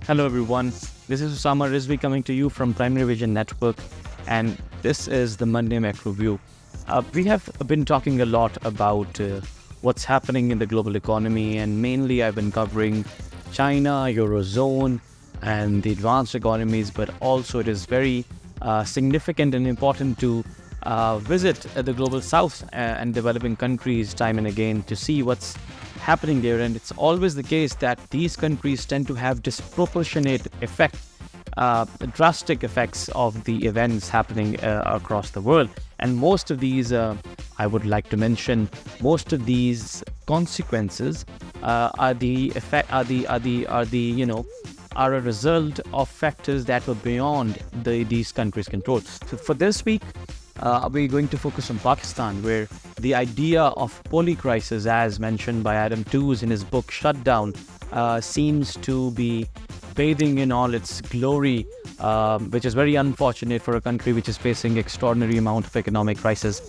Hello everyone, this is Osama Rizvi coming to you from Primary Vision Network, and this is the Monday Macro View. We have been talking a lot about what's happening in the global economy, and mainly I've been covering China, Eurozone, and the advanced economies, but also it is very significant and important to visit the global south and developing countries time and again to see what's happening there. And it's always the case that these countries tend to have disproportionate effect, drastic effects of the events happening across the world. And most of these, I would like to mention, most of these consequences are a result of factors that were beyond these countries' control. So for this week, we're going to focus on Pakistan, where the idea of polycrisis, as mentioned by Adam Tooze in his book Shutdown, seems to be bathing in all its glory, which is very unfortunate for a country which is facing extraordinary amount of economic crisis.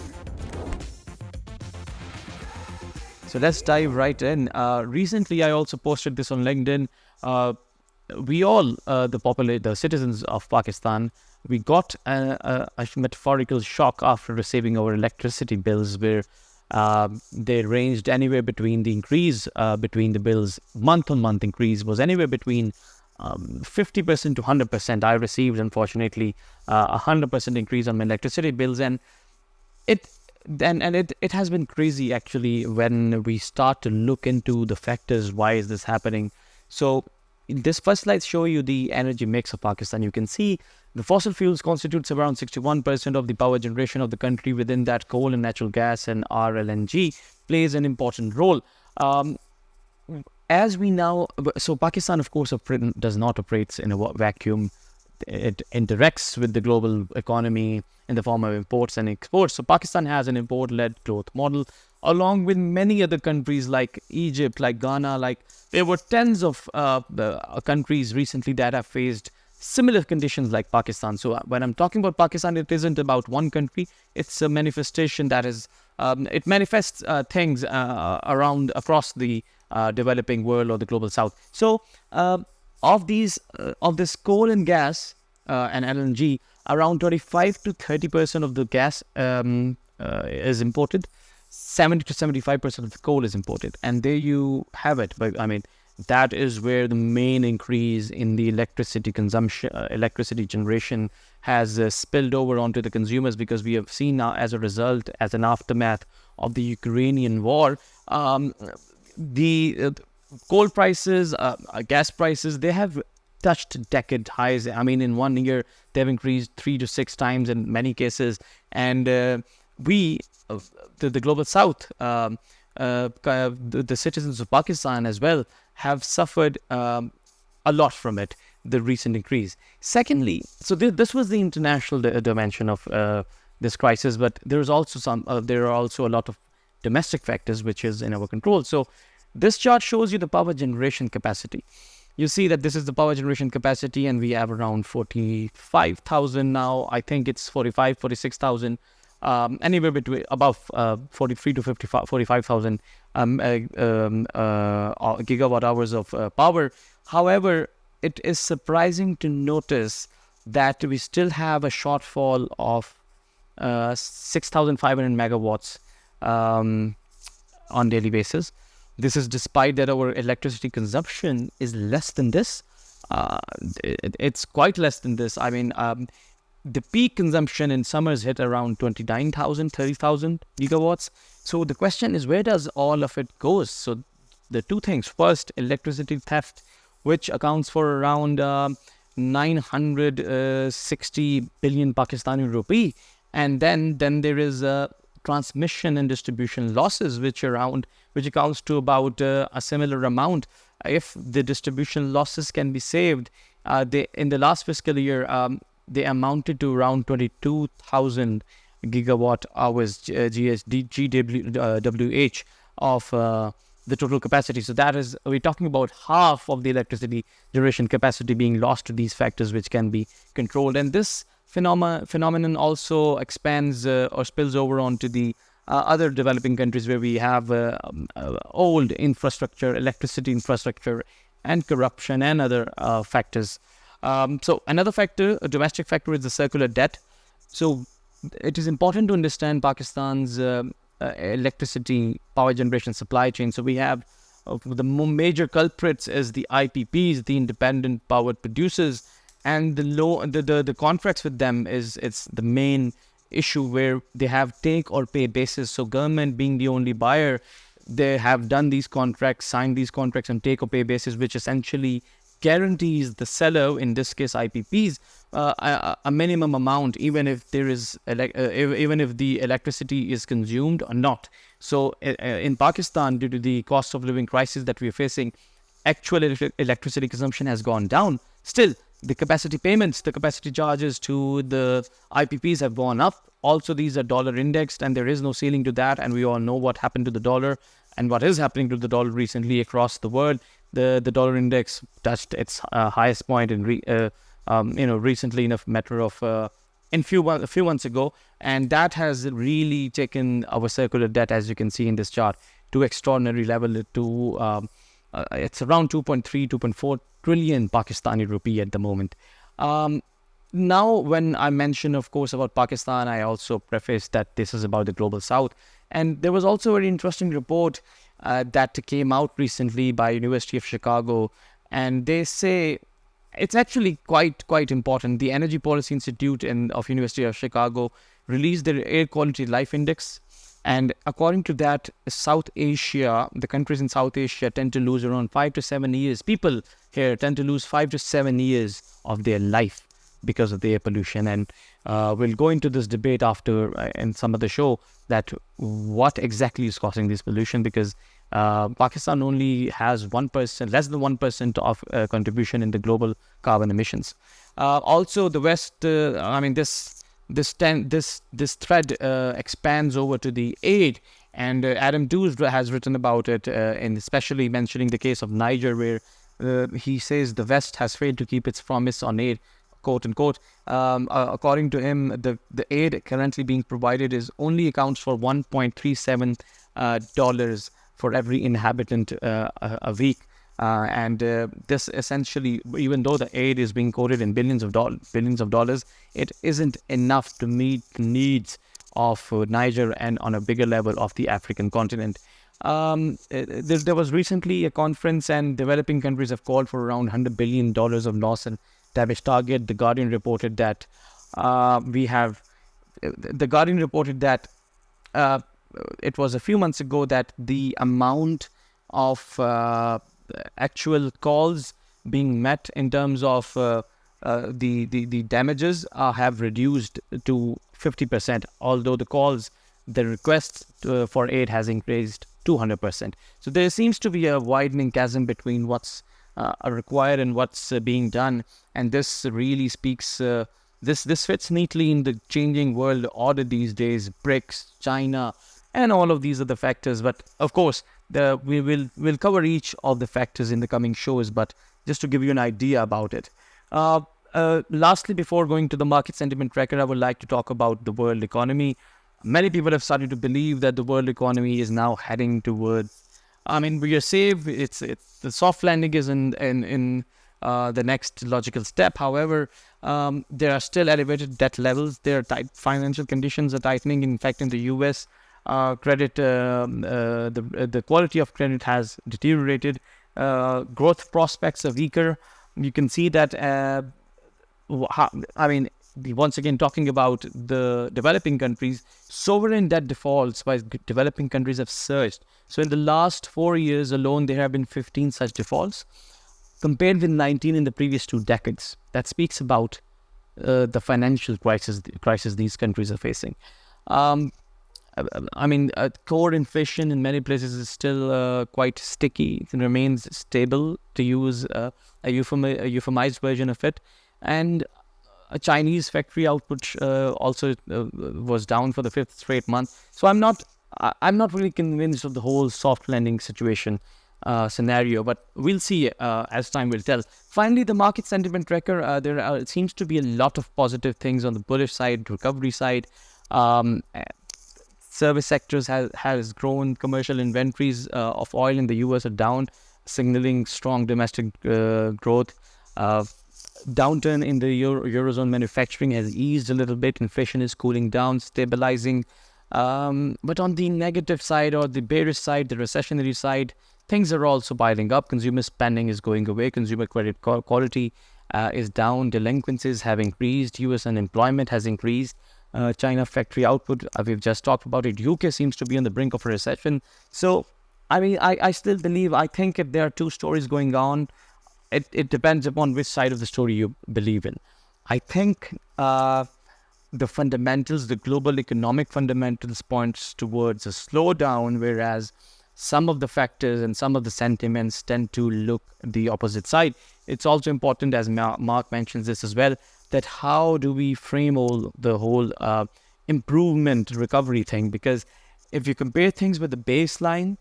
So let's dive right in. Recently, I also posted this on LinkedIn. We all, the citizens of Pakistan, we got a metaphorical shock after receiving our electricity bills, where they ranged anywhere between the increase between the bills, month-on-month increase was anywhere between 50% to 100%. I received, unfortunately, 100% increase on my electricity bills, and it has been crazy actually when we start to look into the factors. Why is this happening? So this first slide show you the energy mix of Pakistan. You can see the fossil fuels constitutes around 61% of the power generation of the country. Within that, coal and natural gas and RLNG plays an important role. As we now, so Pakistan, of course, does not operate in a vacuum. It interacts with the global economy in the form of imports and exports. So Pakistan has an import-led growth model, along with many other countries like Egypt, like Ghana. Like there were tens of countries recently that have faced similar conditions like Pakistan. So when I'm talking about Pakistan, it isn't about one country. It's a manifestation that is, it manifests things across the developing world or the global south. So of this coal and gas and LNG, around 25 to 30% of the gas is imported. 70 to 75% of the coal is imported, and there you have it. But I mean, that is where the main increase in the electricity consumption, electricity generation has spilled over onto the consumers, because we have seen now, as a result, as an aftermath of the Ukrainian war, the coal prices, gas prices, they have touched decade highs. I mean, in 1 year, they've increased 3 to 6 times in many cases. And the global south, the citizens of Pakistan as well, have suffered a lot from it, the recent increase. Secondly, so this was the international dimension of this crisis, but there are also a lot of domestic factors which is in our control. So this chart shows you the power generation capacity. You see that this is the power generation capacity, and we have around 45,000 now. I think it's 46,000. Anywhere between above 43 to 45,000 gigawatt hours of power. However, it is surprising to notice that we still have a shortfall of 6,500 megawatts on daily basis. This is despite that our electricity consumption is less than this. It's quite less than this. I mean, the peak consumption in summers hit around 29,000, 30,000 gigawatts. So the question is, where does all of it go? So the two things. First, electricity theft, which accounts for around 960 billion Pakistani rupee. And then there is transmission and distribution losses, which accounts to about a similar amount. If the distribution losses can be saved, in the last fiscal year, they amounted to around 22,000 gigawatt hours GWH of the total capacity. So that is, we're talking about half of the electricity generation capacity being lost to these factors which can be controlled. And this phenomenon also expands or spills over onto the other developing countries where we have old infrastructure, electricity infrastructure, and corruption and other factors. So another factor, a domestic factor, is the circular debt. So it is important to understand Pakistan's electricity power generation supply chain. So we have the major culprits as the IPPs, the independent power producers, and the contracts with them it's the main issue, where they have take or pay basis. So government being the only buyer, they have done these contracts, signed these contracts on take or pay basis, which essentially guarantees the seller, in this case IPPs, a minimum amount, even if there is even if the electricity is consumed or not. So in Pakistan, due to the cost of living crisis that we are facing, actual electricity consumption has gone down. Still, the capacity payments, the capacity charges to the IPPs have gone up. Also, these are dollar indexed, and there is no ceiling to that. And we all know what happened to the dollar and what is happening to the dollar recently across the world. The dollar index touched its highest point in recently, in a matter of a few months ago, and that has really taken our circular debt, as you can see in this chart, to extraordinary level. To it's around 2.4 trillion Pakistani rupee at the moment. Now, when I mention, of course, about Pakistan, I also preface that this is about the global south. And there was also a very interesting report that came out recently by University of Chicago, and they say it's actually quite important. The Energy Policy Institute of University of Chicago released their Air Quality Life Index, and according to that, South Asia, the countries in South Asia tend to lose around 5 to 7 years. People here tend to lose 5 to 7 years of their life because of the air pollution. And we'll go into this debate after in some of the show, that what exactly is causing this pollution, because Pakistan only has 1%, less than 1% of contribution in the global carbon emissions. Also, the West, this thread expands over to the aid, and Adam Tooze has written about it, and especially mentioning the case of Niger, where he says the West has failed to keep its promise on aid, quote unquote. According to him, the aid currently being provided is only accounts for $1.37 for every inhabitant a week. And this essentially, even though the aid is being quoted in billions of dollars, it isn't enough to meet the needs of Niger and on a bigger level of the African continent. There was recently a conference, and developing countries have called for around $100 billion of loss and damage target. The Guardian reported that it was a few months ago that the amount of actual calls being met in terms of the damages have reduced to 50%, although the requests for aid has increased 200%. So there seems to be a widening chasm between what's required and what's being done, and this really speaks. This fits neatly in the changing world order these days, BRICS, China, and all of these other factors. But of course, we'll cover each of the factors in the coming shows, but just to give you an idea about it. Lastly, before going to the market sentiment tracker, I would like to talk about the world economy. Many people have started to believe that the world economy is now heading towards, we are safe. It's the soft landing is in the next logical step. However, there are still elevated debt levels. There are tight financial conditions are tightening. In fact, in the U.S., credit, the quality of credit has deteriorated. Growth prospects are weaker. You can see that. Once again, talking about the developing countries, sovereign debt defaults by developing countries have surged. So in the last 4 years alone, there have been 15 such defaults, compared with 19 in the previous 2 decades. That speaks about the financial crisis these countries are facing. Core inflation in many places is still quite sticky. It remains stable, to use a euphemized version of it. And a Chinese factory output also was down for the 5th straight month. So I'm not really convinced of the whole soft landing situation scenario, but we'll see as time will tell. Finally, the market sentiment tracker. It seems to be a lot of positive things on the bullish side, recovery side. Service sectors has grown. Commercial inventories of oil in the US are down. signaling strong domestic growth. Downturn in the Eurozone manufacturing has eased a little bit. Inflation is cooling down, stabilizing. But on the negative side or the bearish side, the recessionary side, things are also piling up. Consumer spending is going away. Consumer credit quality is down. Delinquencies have increased. US unemployment has increased. China factory output, we've just talked about it. UK seems to be on the brink of a recession. So, I still believe, I think if there are two stories going on, it depends upon which side of the story you believe in. I think the fundamentals, the global economic fundamentals points towards a slowdown, whereas some of the factors and some of the sentiments tend to look the opposite side. It's also important, as Mark mentions this as well, that how do we frame the whole improvement recovery thing? Because if you compare things with the baseline,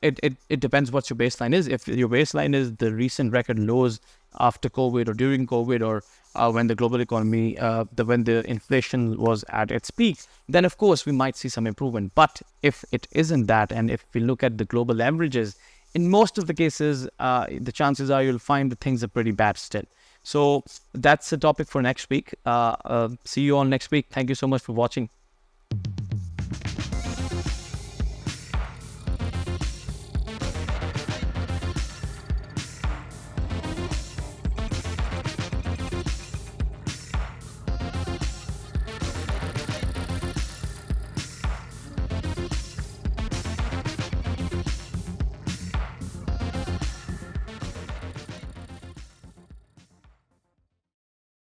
it depends what your baseline is. If your baseline is the recent record lows after COVID or during COVID, or when the global economy, when the inflation was at its peak, then of course we might see some improvement. But if it isn't that, and if we look at the global averages, in most of the cases, the chances are you'll find that things are pretty bad still. So that's the topic for next week. See you all next week. Thank you so much for watching.